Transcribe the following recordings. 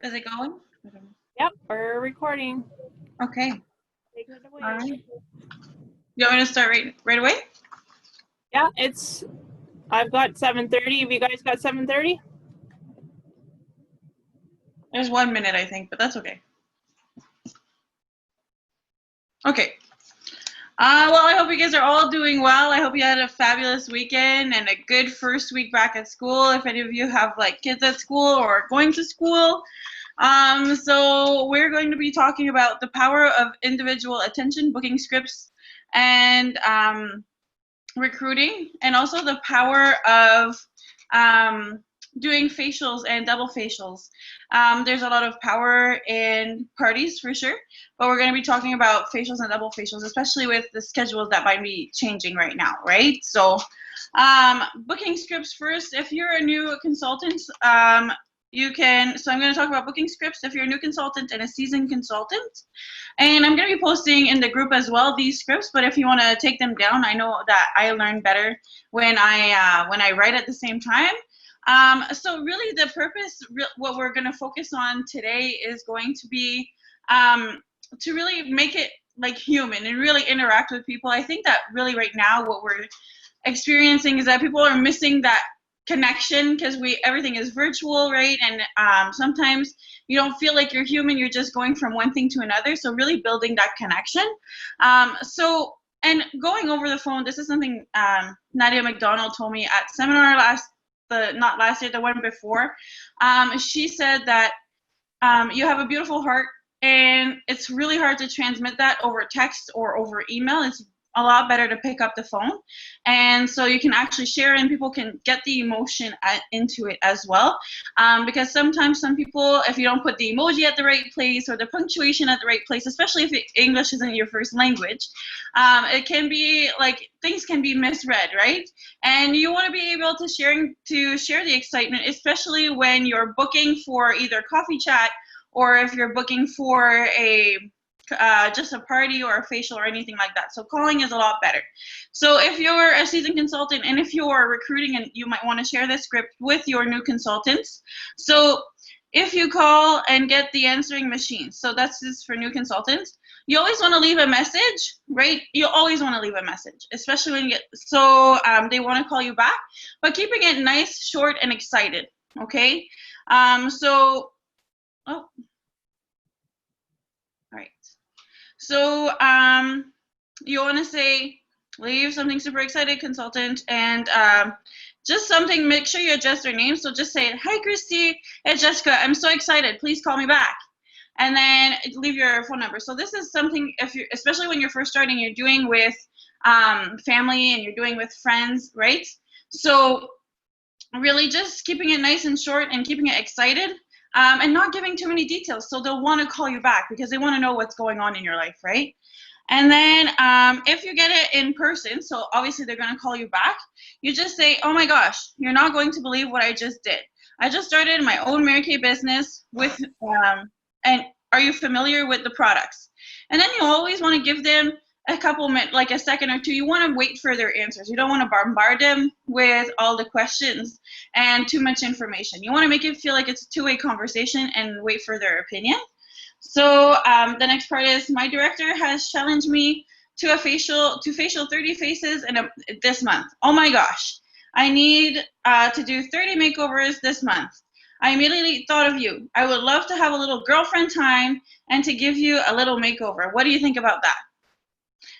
Is it going? Yep, we're recording. Okay. Take it away. All right. You want me to start right away? Yeah, I've got 7:30. Have you guys got 7:30? There's 1 minute, I think, but that's okay. Okay. Well, I hope you guys are all doing well. I hope you had a fabulous weekend and a good first week back at school. If any of you have like kids at school or going to school. So we're going to be talking about the power of individual attention, booking scripts, and recruiting, and also the power of doing facials and double facials. There's a lot of power in parties for sure, but we're going to be talking about facials and double facials, especially with the schedules that might be changing right now, right? So booking scripts first. If you're a new consultant, so I'm going to talk about booking scripts if you're a new consultant and a seasoned consultant. And I'm going to be posting in the group as well these scripts, but if you want to take them down, I know that I learn better when I write at the same time. So really the purpose, what we're going to focus on today is going to be to really make it like human and really interact with people. I think that really right now what we're experiencing is that people are missing that connection because everything is virtual, right? And sometimes you don't feel like you're human, you're just going from one thing to another. So really building that connection. And going over the phone, this is something Nadia McDonald told me at seminar not last year, the one before. She said that you have a beautiful heart, and it's really hard to transmit that over text or over email. It's a lot better to pick up the phone, and so you can actually share and people can get the emotion into it as well, because sometimes some people, if you don't put the emoji at the right place or the punctuation at the right place, especially if English isn't your first language, it can be like things can be misread, right? And you want to be able to share the excitement, especially when you're booking for either coffee chat or if you're booking for just a party or a facial or anything like that. So calling is a lot better. So if you're a seasoned consultant and if you're recruiting, and you might want to share this script with your new consultants. So if you call and get the answering machine, so that's just for new consultants, you always want to leave a message, right? You always want to leave a message, especially when they want to call you back, but keeping it nice, short, and excited, okay? So you want to say, leave something super excited, consultant, and just something, make sure you adjust their name. So just say, hi, Christy, it's Jessica. I'm so excited. Please call me back. And then leave your phone number. So this is something, especially when you're first starting, you're doing with family and you're doing with friends, right? So really just keeping it nice and short and keeping it excited. And not giving too many details, so they'll want to call you back because they want to know what's going on in your life, right? And then if you get it in person, so obviously they're going to call you back, you just say, oh my gosh, you're not going to believe what I just did. I just started my own Mary Kay business with, and are you familiar with the products? And then you always want to give them a couple minutes, like a second or two. You want to wait for their answers. You don't want to bombard them with all the questions and too much information. You want to make it feel like it's a two-way conversation and wait for their opinion. So the next part is, my director has challenged me to facial 30 faces this month. Oh my gosh, I need to do 30 makeovers this month. I immediately thought of you. I would love to have a little girlfriend time and to give you a little makeover. What do you think about that?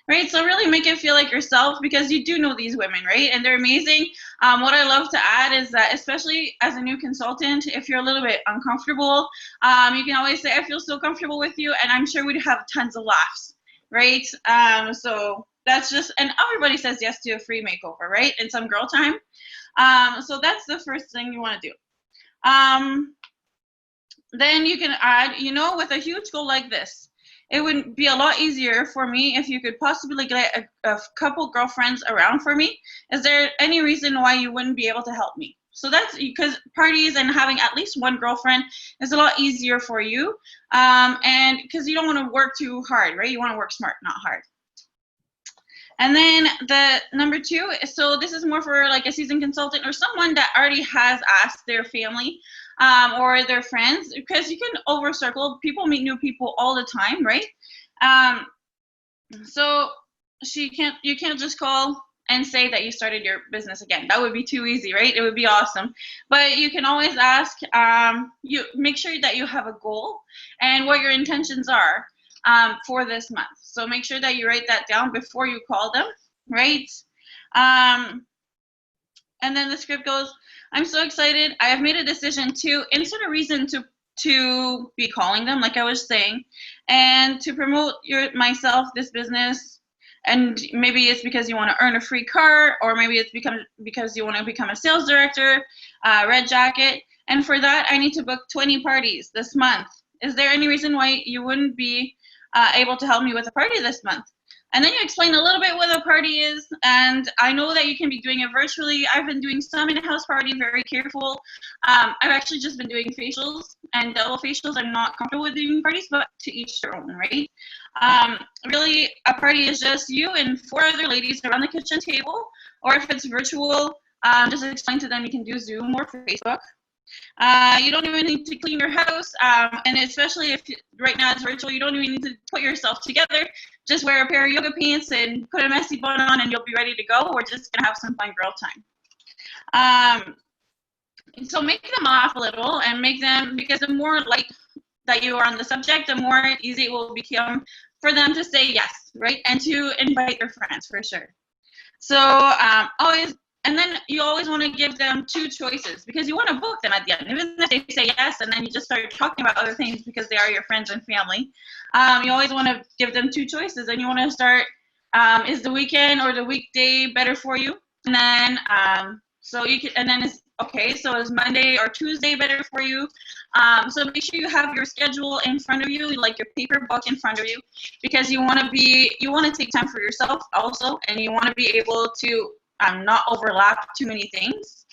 Right, so really make it feel like yourself, because you do know these women, right? And they're amazing. What I love to add is that, especially as a new consultant, if you're a little bit uncomfortable, you can always say, I feel so comfortable with you, and I'm sure we'd have tons of laughs, right? So that's just, and everybody says yes to a free makeover, right? And some girl time. So that's the first thing you want to do. Then you can add, with a huge goal like this, it would be a lot easier for me if you could possibly get a couple girlfriends around for me. Is there any reason why you wouldn't be able to help me? So that's because parties and having at least one girlfriend is a lot easier for you. And because you don't want to work too hard, right? You want to work smart, not hard. And then the number 2, so this is more for like a seasoned consultant or someone that already has asked their family or their friends, because you can over circle. People meet new people all the time, right? Um, so you can't just call and say that you started your business again. That would be too easy, right? It would be awesome. But you can always ask, you make sure that you have a goal and what your intentions are for this month. So make sure that you write that down before you call them, right? And then the script goes, I'm so excited. I have made a decision to insert a reason to be calling them, like I was saying, and to promote myself, this business. And maybe it's because you want to earn a free car, or maybe it's because you want to become a sales director, red jacket. And for that, I need to book 20 parties this month. Is there any reason why you wouldn't be able to help me with a party this month? And then you explain a little bit what a party is. And I know that you can be doing it virtually. I've been doing some in-house party, very careful. I've actually just been doing facials and double facials. I'm not comfortable with doing parties, but to each their own, right? Really, a party is just you and 4 other ladies around the kitchen table, or if it's virtual, just explain to them you can do Zoom or Facebook. You don't even need to clean your house, and especially if right now it's virtual, you don't even need to put yourself together. Just wear a pair of yoga pants and put a messy bun on, and you'll be ready to go. We're just gonna have some fun girl time. So make them laugh a little, and make them, because the more light that you are on the subject, the more easy it will become for them to say yes, right, and to invite their friends for sure. So always. And then you always want to give them 2 choices, because you want to book them at the end. Even if they say yes, and then you just start talking about other things because they are your friends and family, you always want to give them 2 choices. And you want to start, is the weekend or the weekday better for you? And then, so you can, and then it's, okay, so is Monday or Tuesday better for you? So make sure you have your schedule in front of you, like your paper book in front of you, because you want to take time for yourself also, and you want to be able to not overlap too many things.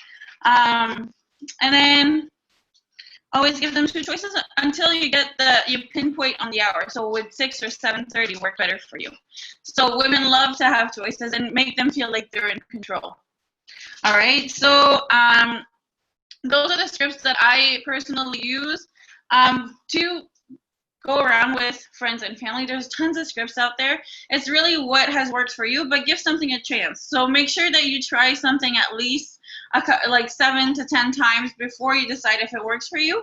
And then always give them 2 choices until you pinpoint on the hour. So would 6 or 7:30 work better for you? So women love to have choices and make them feel like they're in control. All right, so those are the scripts that I personally use to go around with friends and family. There's tons of scripts out there. It's really what has worked for you, but give something a chance. So make sure that you try something at least like 7 to 10 times before you decide if it works for you.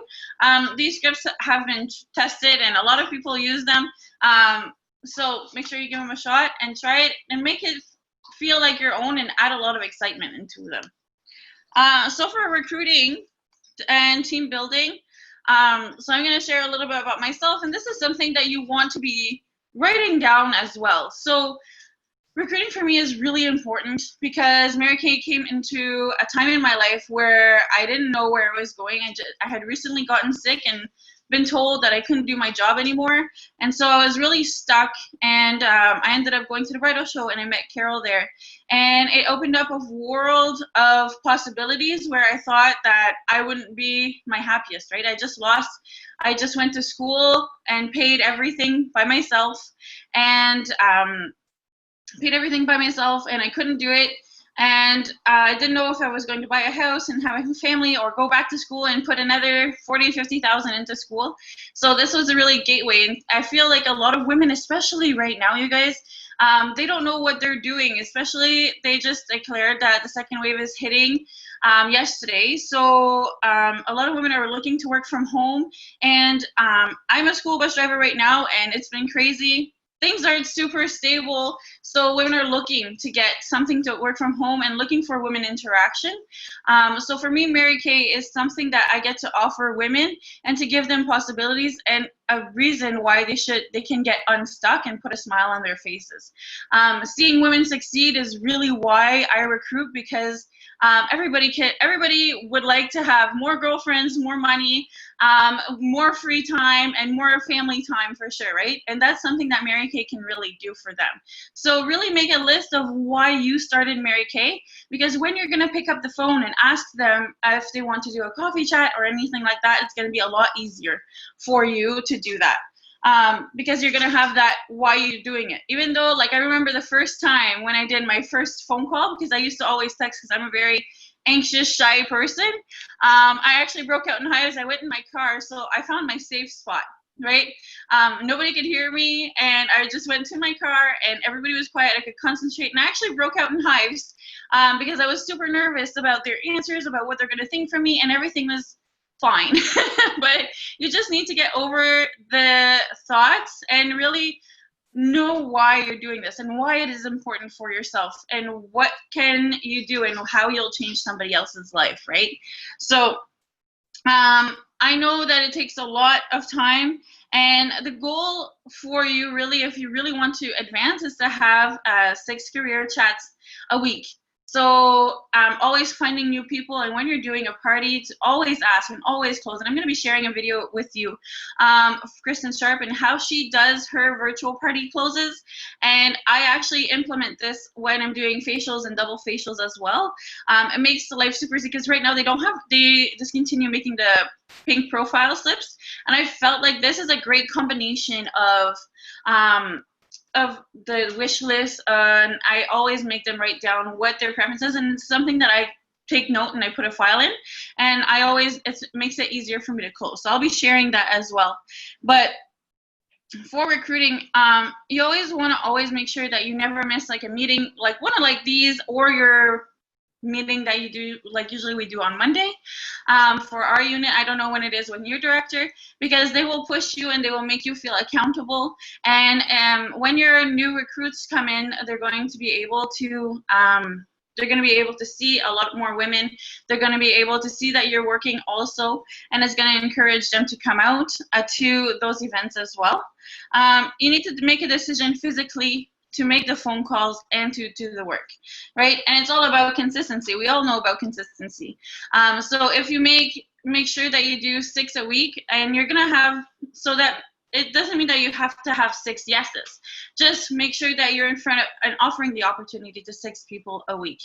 These scripts have been tested, and a lot of people use them. So make sure you give them a shot and try it, and make it feel like your own, and add a lot of excitement into them. So for recruiting and team building, so I'm going to share a little bit about myself, and this is something that you want to be writing down as well. So recruiting for me is really important, because Mary Kay came into a time in my life where I didn't know where I was going. I had recently gotten sick and been told that I couldn't do my job anymore, and so I was really stuck. And I ended up going to the bridal show, and I met Carol there, and it opened up a world of possibilities where I thought that I wouldn't be my happiest, right? I just went to school and paid everything by myself, and and I couldn't do it. And I didn't know if I was going to buy a house and have a family, or go back to school and put another 40, 50,000 into school. So this was a really gateway. And I feel like a lot of women, especially right now, you guys, they don't know what they're doing. Especially, they just declared that the second wave is hitting yesterday. So a lot of women are looking to work from home. And I'm a school bus driver right now, and it's been crazy. Things aren't super stable, so women are looking to get something to work from home and looking for women interaction. So for me, Mary Kay is something that I get to offer women, and to give them possibilities and a reason why they can get unstuck and put a smile on their faces. Seeing women succeed is really why I recruit, because everybody would like to have more girlfriends, more money, more free time, and more family time for sure, right? And that's something that Mary Kay can really do for them. So really make a list of why you started Mary Kay, because when you're going to pick up the phone and ask them if they want to do a coffee chat or anything like that, it's going to be a lot easier for you to do that. because you're gonna have that why you're doing it. Even though, like, I remember the first time when I did my first phone call, because I used to always text because I'm a very anxious, shy person. I actually broke out in hives. I went in my car, so I found my safe spot. Right? Nobody could hear me, and I just went to my car, and everybody was quiet. I could concentrate, and I actually broke out in hives because I was super nervous about their answers, about what they're going to think from me, and everything was fine. But you just need to get over the thoughts and really know why you're doing this and why it is important for yourself and what can you do and how you'll change somebody else's life, right? So I know that it takes a lot of time, and the goal for you really, if you really want to advance, is to have 6 career chats a week. So always finding new people, and when you're doing a party, to always ask and always close. And I'm going to be sharing a video with you of Kristen Sharp and how she does her virtual party closes. And I actually implement this when I'm doing facials and double facials as well. It makes the life super easy because right now they discontinue making the pink profile slips, and I felt like this is a great combination of the wish list, and I always make them write down what their preferences, and it's something that I take note and I put a file in, and it makes it easier for me to close. So I'll be sharing that as well. But for recruiting, you always want to make sure that you never miss like a meeting, like one of like these, or your meeting that you do, like usually we do on Monday. For our unit, I don't know when it is when you're director, because they will push you and they will make you feel accountable. And when your new recruits come in, they're going to be able to see a lot more women. They're going to be able to see that you're working also, and it's going to encourage them to come out to those events as well. You need to make a decision physically to make the phone calls and to do the work, right? And it's all about consistency. We all know about consistency. So if you make sure that you do 6 a week, and you're gonna have, so that it doesn't mean that you have to have 6 yeses. Just make sure that you're in front of and offering the opportunity to 6 people a week.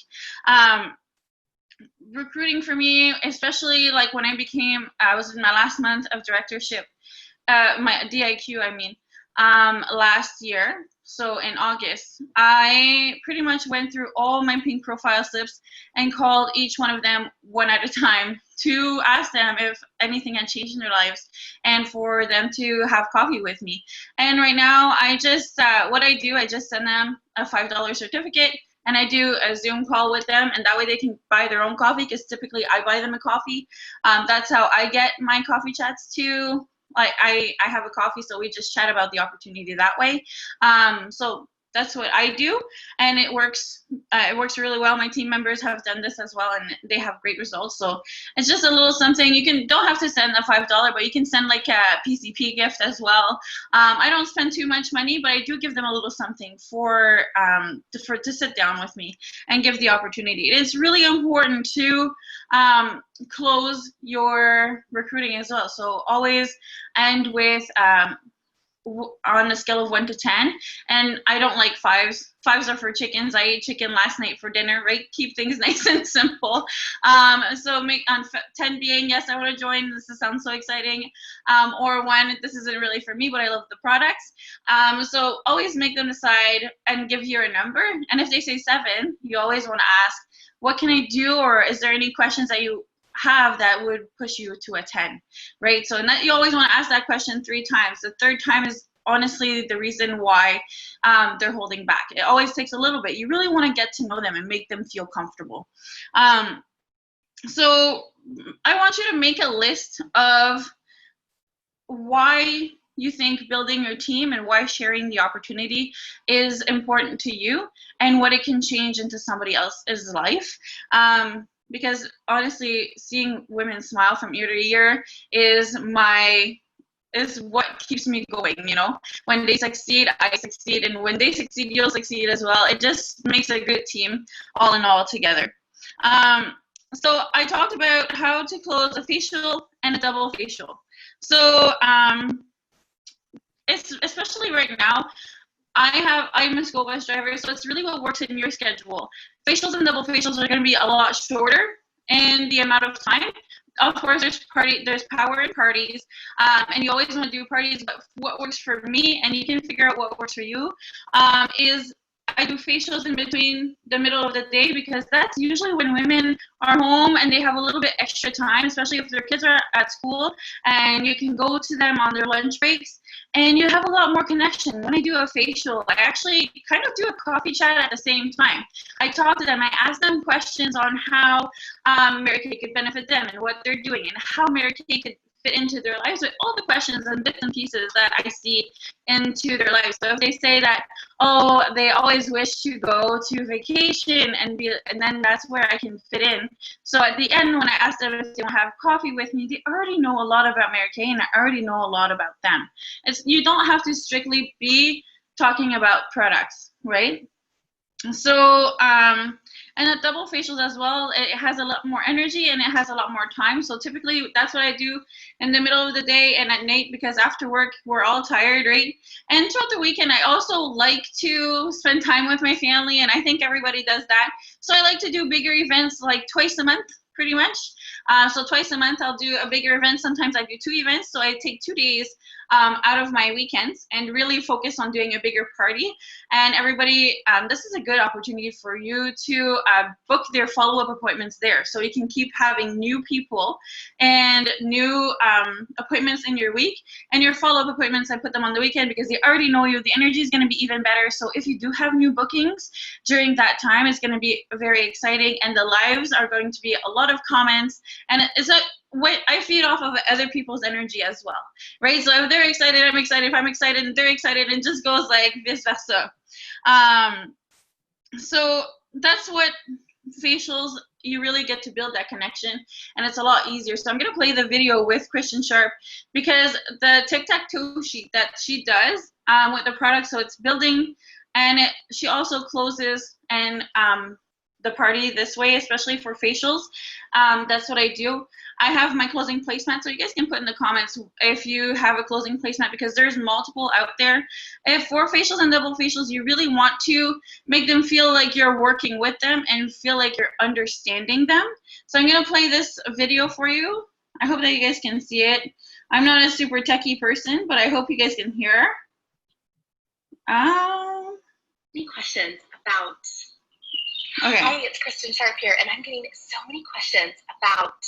Recruiting for me, especially like when I was in my last month of directorship, my DIQ, I mean, last year. So in August, I pretty much went through all my pink profile slips and called each one of them one at a time to ask them if anything had changed in their lives and for them to have coffee with me. And right now, I just, what I do, I just send them a $5 certificate, and I do a Zoom call with them, and that way they can buy their own coffee, because typically I buy them a coffee. That's how I get my coffee chats too. I have a coffee, so we just chat about the opportunity that way. So that's what I do, and it works. It works really well. My team members have done this as well, and they have great results. So it's just a little something. You don't have to send a $5, but you can send like a PCP gift as well. I don't spend too much money, but I do give them a little something to sit down with me and give the opportunity. It is really important to close your recruiting as well. So always end with on a scale of 1 to 10, and I don't like 5s. 5s are for chickens. I ate chicken last night for dinner, right? Keep things nice and simple. So make on 10 being, yes, I want to join. This sounds so exciting. Or 1, this isn't really for me, but I love the products. So always make them decide and give you a number. And if they say 7, you always want to ask, what can I do? Or is there any questions that you have that would push you to a 10, right? So you always want to ask that question 3 times. The 3rd time is honestly the reason why they're holding back. It always takes a little bit. You really want to get to know them and make them feel comfortable. So I want you to make a list of why you think building your team and why sharing the opportunity is important to you and what it can change into somebody else's life. Because honestly, seeing women smile from ear to ear is what keeps me going, you know. When they succeed, I succeed, and when they succeed, you'll succeed as well. It just makes a good team all in all together. So I talked about how to close a facial and a double facial. So it's especially right now, I'm a school bus driver, so it's really what works in your schedule. Facials and double facials are going to be a lot shorter in the amount of time, of course, there's power in parties, and you always want to do parties. But what works for me, and you can figure out what works for you, is I do facials in between the middle of the day, because that's usually when women are home and they have a little bit extra time, especially if their kids are at school, and you can go to them on their lunch breaks, and you have a lot more connection. When I do a facial, I actually kind of do a coffee chat at the same time. I talk to them, I ask them questions on how Mary Kay could benefit them and what they're doing, and how Mary Kay could fit into their lives, with all the questions and bits and pieces that I see into their lives. So if they say that, oh, they always wish to go to vacation, and then that's where I can fit in. So at the end, when I ask them if they want to have coffee with me, they already know a lot about Mary Kay, and I already know a lot about them. You don't have to strictly be talking about products, right? So, and the double facials as well, it has a lot more energy and it has a lot more time. So typically that's what I do in the middle of the day and at night, because after work, we're all tired, right? And throughout the weekend, I also like to spend time with my family, and I think everybody does that. So I like to do bigger events like twice a month, pretty much. So twice a month, I'll do a bigger event. Sometimes I do 2 events. So I take 2 days out of my weekends and really focus on doing a bigger party. And everybody, this is a good opportunity for you to book their follow-up appointments there, so you can keep having new people and new appointments in your week. And your follow-up appointments, I put them on the weekend because they already know you. The energy is going to be even better. So if you do have new bookings during that time, it's going to be very exciting, and the lives are going to be a lot of comments, and it's a what I feed off of other people's energy as well, right? So if they're excited, I'm excited. If I'm excited, they're excited, and it just goes like vice versa. So that's what facials, you really get to build that connection, and it's a lot easier. So I'm going to play the video with Christian Sharp, because the tic-tac-toe sheet that she does with the product, so it's building, and she also closes and the party this way, especially for facials. That's what I do. I have my closing placemat, so you guys can put in the comments if you have a closing placemat, because there's multiple out there. If for facials and double facials, you really want to make them feel like you're working with them and feel like you're understanding them. So I'm going to play this video for you. I hope that you guys can see it. I'm not a super techie person, but I hope you guys can hear. Any questions about... Okay. Hi, it's Kristen Sharp here, and I'm getting so many questions about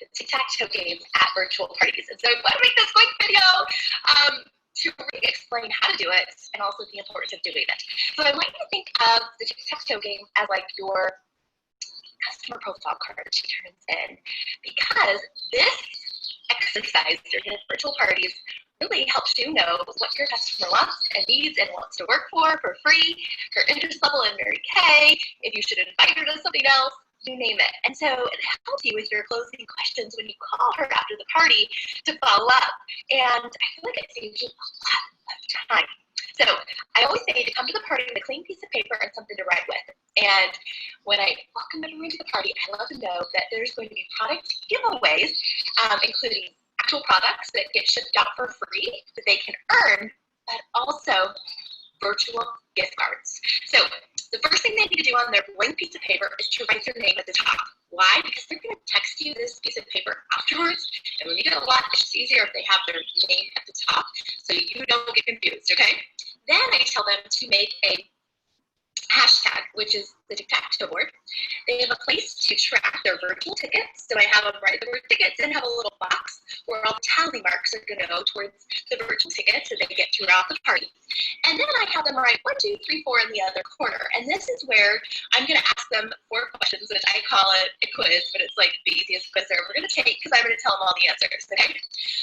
the tic-tac-toe games at virtual parties. And so I want to make this quick video to really explain how to do it and also the importance of doing it. So I want you to think of the tic-tac-toe game as like your customer profile card that she turns in, because this exercise during virtual parties really helps you know what your customer wants and needs and wants to work for free, her interest level in Mary Kay, if you should invite her to something else, you name it. And so it helps you with your closing questions when you call her after the party to follow up. And I feel like it saves you a lot of time. So I always say to come to the party with a clean piece of paper and something to write with. And when I welcome everyone to the party, I love to know that there's going to be product giveaways, including actual products that get shipped out for free that they can earn, but also virtual gift cards. So the first thing they need to do on their blank piece of paper is to write their name at the top. Why? Because they're going to text you this piece of paper afterwards, and when you get a lot, it's just easier if they have their name at the top so you don't get confused, okay? Then I tell them to make a hashtag, which is the tic-tac-toe board. They have a place to track their virtual tickets. So I have them write the word tickets and have a little box where all the tally marks are going to go towards the virtual tickets that they get throughout the party. And then I have them write 1, 2, 3, 4 in the other corner. And this is where I'm going to ask them 4 questions, which I call it a quiz, but it's like the easiest quiz they're ever going to take because I'm going to tell them all the answers, okay?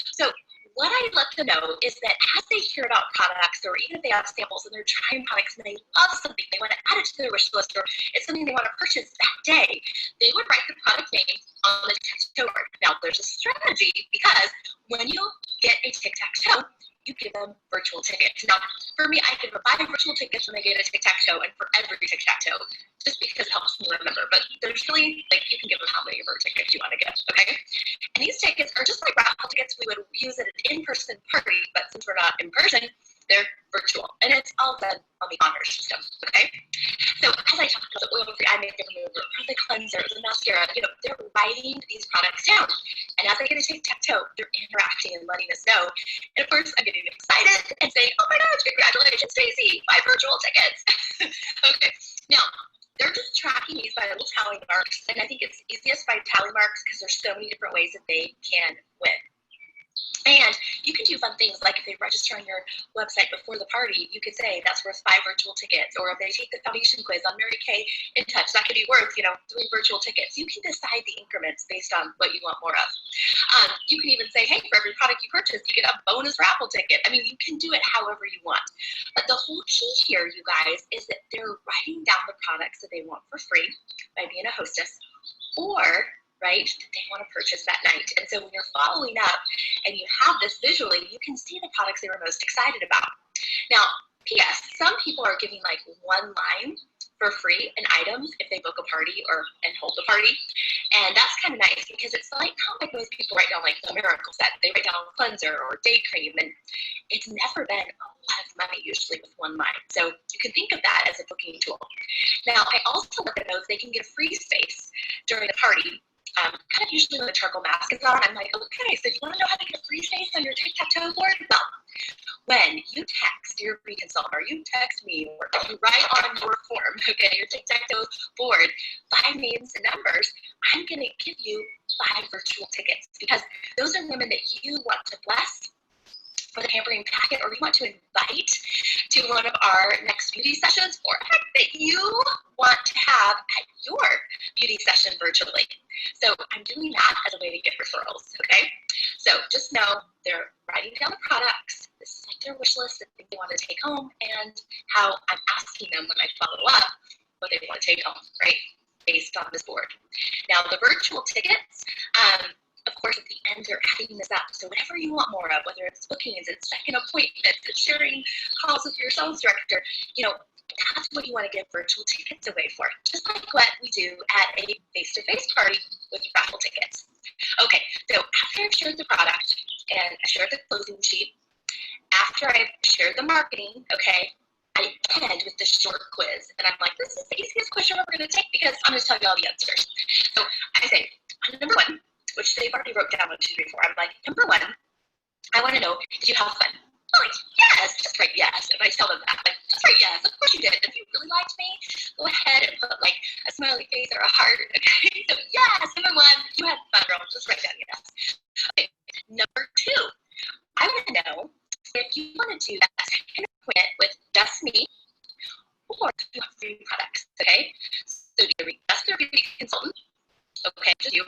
So what I'd love to know is that as they hear about products, or even if they have samples and they're trying products and they love something, they want to add it to their wish list, or it's something they want to purchase that day, they would write the product name on the tic-tac-toe board. Now, there's a strategy, because when you get a tic-tac-toe, you give them virtual tickets. Now, for me, I give them 5 virtual tickets when they get a tic-tac-toe, and for every tic-tac-toe, just because it helps me remember. But there's really, like, you can give them how many of your tickets you want to give, okay? And these tickets are just like raffle tickets we would use at an in-person party, but since we're not in person, they're virtual. And it's all done on the honor system, okay? So as I talked about the oil-free eye makeup remover, or the cleanser, or the mascara, you know, they're writing these products down. And as they get a tic-tac-toe, they're interacting and letting us know. And of course, I'm getting excited and saying, oh my gosh, congratulations, Stacy, 5 virtual tickets. Okay, now, they're just tracking these by little tally marks. And I think it's easiest by tally marks because there's so many different ways that they can win. And you can do fun things like if they register on your website before the party, you could say that's worth 5 virtual tickets. Or if they take the foundation quiz on Mary Kay in Touch, that could be worth, 3 virtual tickets. You can decide the increments based on what you want more of. You can even say, hey, for every product you purchase, you get a bonus raffle ticket. I mean, you can do it however you want. But the whole key here, you guys, is that they're writing down the products that they want for free by being a hostess, or right, that they want to purchase that night. And so when you're following up and you have this visually, you can see the products they were most excited about. Now, P.S., some people are giving like one line for free in items if they book a party and hold the party. And that's kind of nice because it's like, not like most people write down like the miracle set. They write down cleanser or day cream, and it's never been a lot of money usually with one line. So you can think of that as a booking tool. Now, I also let them know if they can get a free space during the party. Kind of usually when the charcoal mask is on, I'm like, okay, so you want to know how to get a free space on your tic-tac-toe board? Well, when you text your free consultant, or you text me, or you write on your form, okay, your tic-tac-toe board, 5 names and numbers, I'm going to give you 5 virtual tickets because those are women that you want to bless for the pampering packet, or you want to invite to one of our next beauty sessions, or heck, that you want to have at your beauty session virtually. So I'm doing that as a way to get referrals, okay? So just know they're writing down the products, this is like their wish list, the things they want to take home, and how I'm asking them when I follow up what they want to take home, right? Based on this board. Now the virtual tickets, of course, at the end, they're adding this up. So whatever you want more of, whether it's bookings, it's second appointments, it's sharing calls with your sales director, that's what you want to give virtual tickets away for, just like what we do at a face-to-face party with raffle tickets. Okay, so after I've shared the product and I shared the closing sheet, after I've shared the marketing, okay, I end with the short quiz. And I'm like, this is the easiest question we're going to take because I'm going to tell you all the answers. So I say, number 1, which they've already wrote down 1, 2, 3, 4. I'm like, number 1, I want to know, did you have fun? I'm like, yes, just write yes. And I tell them that, like, just write yes. Of course you did. If you really liked me, go ahead and put like a smiley face or a heart. Okay, so yes, number 1, you had fun, girl. Just write down yes. Okay, number 2, I want to know if you want to do that second appointment with just me, or if you have free products. Okay, so do you just their beauty consultant? Okay, just you.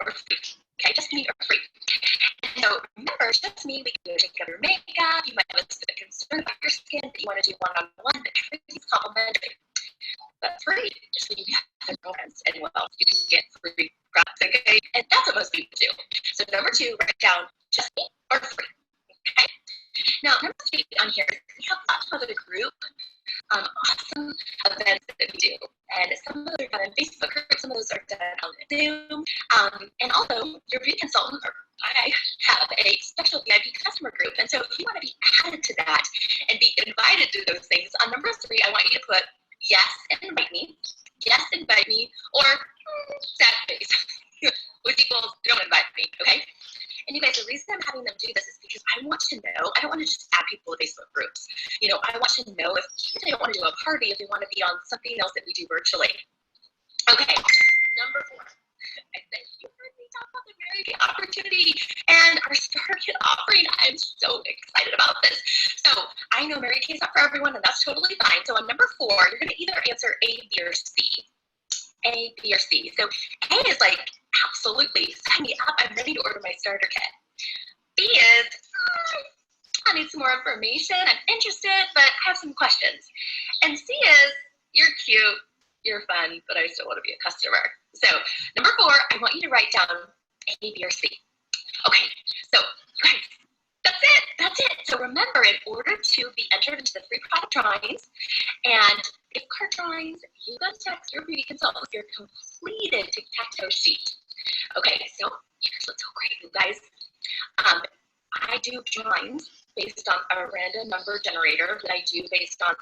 Or free. Okay, just me or free. And so remember, just me, we can take up your makeup, you might have a specific concern about your skin that you want to do one-on-one, but everything's complimentary. But free is when you have romance and well, you can get free products, okay? And that's what most people do. So number 2, write down just me or free. Okay? Now, number 3 on here is we have lots of other group awesome events that we do. And some of those are done in Facebook groups, some of those are done on Zoom. And also, your beauty consultant, or I have a special VIP customer group. And so if you want to be added to that and be invited to those things, on number 3, I want you to put yes and invite me, or sad face, which equals don't invite me, okay? And you guys, the reason I'm having them do this is because I want to know, I don't want to just add people to Facebook groups. I want to know if even they don't want to do a party, if they want to be on something else that we do virtually. Okay, number 4. I said, you heard me talk about the Mary Kay opportunity and our starter kit offering. I'm so excited about this. So I know Mary Kay's not for everyone, and that's totally fine. So on number 4, you're going to either answer A, B, or C. A, B, or C. So A is like, absolutely, sign me up. I'm ready to order my starter kit. B is, I need some more information. I'm interested, but I have some questions. And C is, you're cute, you're fun, but I still want to be a customer. So number 4, I want you to write down A, B, or C. Okay, so guys, that's it. So remember, in order to be entered into the free product drawings and gift card drawings, you got to text your beauty consultant with your completed tic-tac-toe sheet. Okay, so here's what's so great, you guys. I do drawings based on a random number generator that I do based on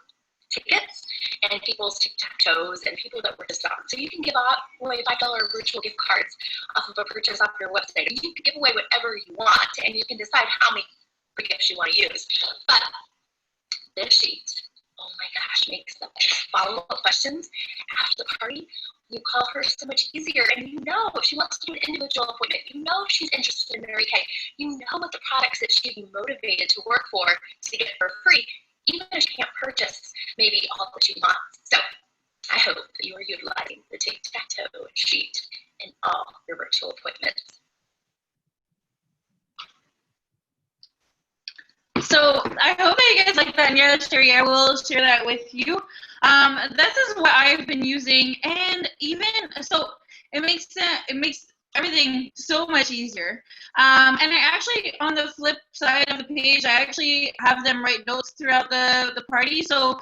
tickets and people's tic-tac-toes and people that were just on. So you can give away $5 virtual gift cards off of a purchase off your website. You can give away whatever you want, and you can decide how many free gifts you want to use. But this sheet, oh my gosh, makes the follow-up questions after the party. You call her so much easier, and you know if she wants to do an individual appointment, you know if she's interested in Mary Kay, you know what the products that she'd be motivated to work for to get for free, even if she can't purchase maybe all that she wants. So I hope that you are utilizing the tic-tac-toe sheet in all your virtual appointments. So I hope that you guys like that. And yeah, Sherry, I will share that with you. This is what I've been using, and even so, it makes everything so much easier. And I actually, on the flip side of the page, I actually have them write notes throughout the party. So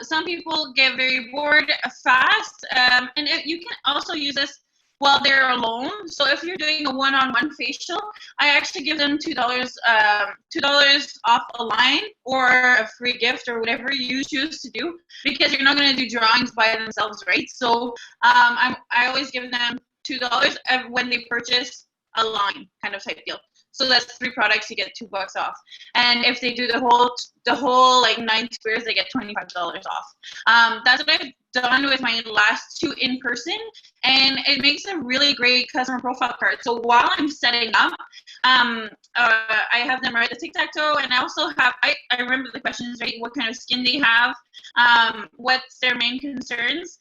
some people get very bored fast, and you can also use this while they're alone. So if you're doing a one-on-one facial, I actually give them $2 off a line or a free gift or whatever you choose to do, because you're not going to do drawings by themselves, right? So I always give them $2 when they purchase a line kind of type deal. So that's 3 products, you get $2 off. And if they do the whole like 9 squares, they get $25 off. That's what I've done with my last 2 in person, and it makes a really great customer profile card. So while I'm setting up, I have them write the tic-tac-toe, and I also have, I remember the questions, right? What kind of skin they have, what's their main concerns,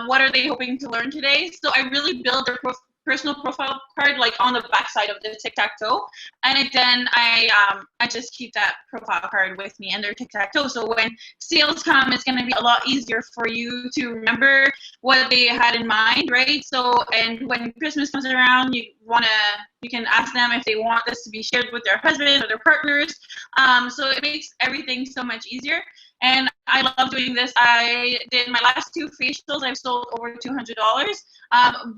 what are they hoping to learn today. So I really build their personal profile card like on the back side of the tic-tac-toe, and then I just keep that profile card with me and their tic-tac-toe. So when sales come, it's going to be a lot easier for you to remember what they had in mind, right? So, and when Christmas comes around, you can ask them if they want this to be shared with their husband or their partners. So it makes everything so much easier. And I love doing this. I did my last 2 facials. I've sold over $200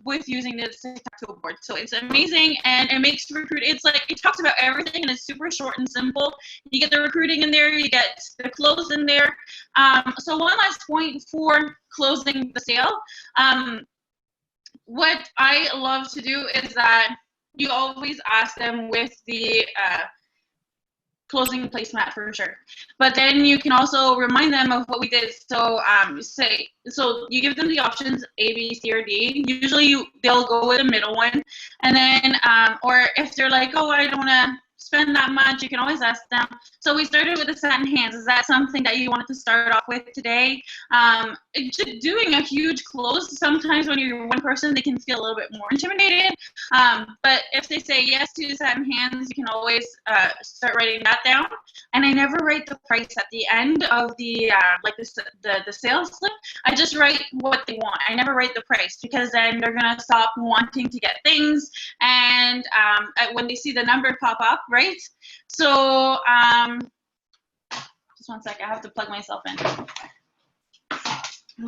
with using this tic-tac-toe board. So it's amazing, and it makes it's like, it talks about everything, and it's super short and simple. You get the recruiting in there, you get the close in there. So one last point for closing the sale. What I love to do is that you always ask them with the closing placemat for sure, but then you can also remind them of what we did. So so you give them the options A, B, C, or D. Usually they'll go with the middle one, and then or if they're like, oh, I don't want to spend that much, you can always ask them. So we started with the satin hands. Is that something that you wanted to start off with today? Doing a huge close, sometimes when you're one person, they can feel a little bit more intimidated. But if they say yes to satin hands, you can always start writing that down. And I never write the price at the end of the the sales slip. I just write what they want. I never write the price, because then they're gonna stop wanting to get things, and when they see the number pop up, right? So just one sec, I have to plug myself in.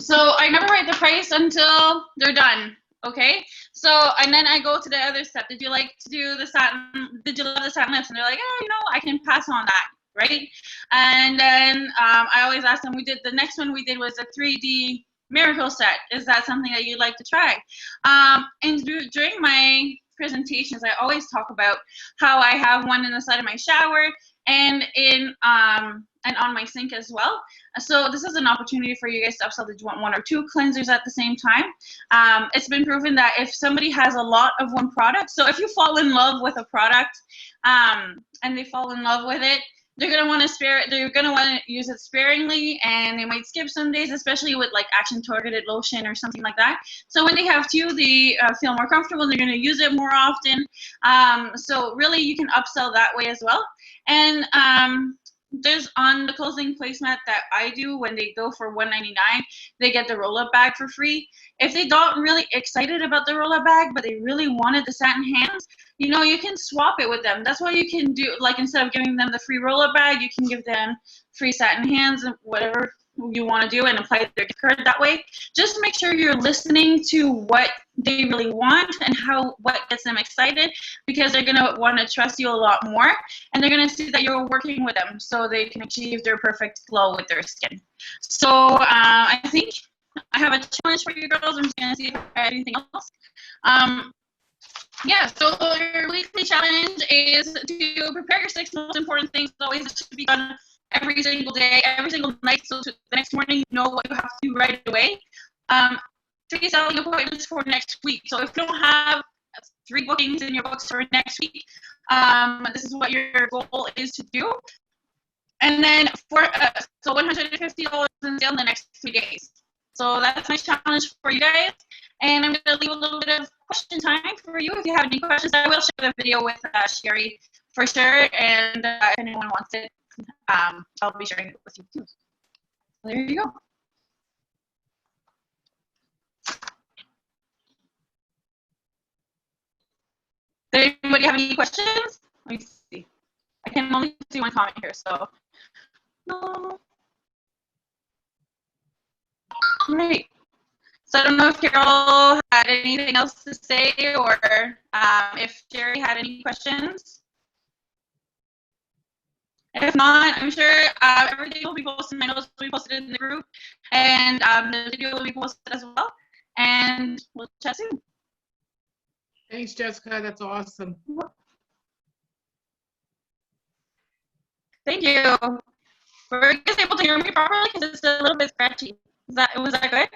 So I never write the price until they're done. Okay, so and then I go to the other step. Did you like to do the satin? Did you love the satin lips? And they're like, oh, I can pass on that, right? And then I always ask them. The next one we did was a 3D miracle set. Is that something that you'd like to try? And during my presentations, I always talk about how I have one in the side of my shower and and on my sink as well. So this is an opportunity for you guys to upsell. Did you want 1 or 2 cleansers at the same time? It's been proven that if somebody has a lot of one product, so if you fall in love with a product and they fall in love with it, they're gonna want to use it sparingly, and they might skip some days, especially with like action targeted lotion or something like that. So when they have 2, they feel more comfortable, they're gonna use it more often. So really you can upsell that way as well. And there's on the closing placemat that I do, when they go for $1.99, they get the roll-up bag for free. If they don't really excited about the roll-up bag, but they really wanted the satin hands, you can swap it with them. That's why you can do, like, instead of giving them the free roll-up bag, you can give them free satin hands and whatever you want to do and apply their gift card that way. Just make sure you're listening to what they really want and what gets them excited, because they're going to want to trust you a lot more, and they're going to see that you're working with them so they can achieve their perfect glow with their skin. So I think I have a challenge for you girls. I'm just going to see if I have anything else. Yeah, so your weekly challenge is to prepare your 6 most important things. Always it should be done every single day, every single night, so the next morning you know what you have to do right away. 3 selling appointments for next week. So if you don't have 3 bookings in your books for next week, this is what your goal is to do. And then so $150 in sale in the next 3 days. So that's my challenge for you guys. And I'm going to leave a little bit of question time for you. If you have any questions, I will share the video with Sherry for sure. And if anyone wants it, I'll be sharing it with you too. There you go. Does anybody have any questions? Let me see. I can only see one comment here, so no. Great. So I don't know if Carol had anything else to say, or if Sherry had any questions. If not, I'm sure everything will be posted. My notes will be posted in the group, and the video will be posted as well. And we'll chat soon. Thanks, Jessica. That's awesome. Thank you. Were you guys able to hear me properly? Because it's a little bit scratchy. Was that good?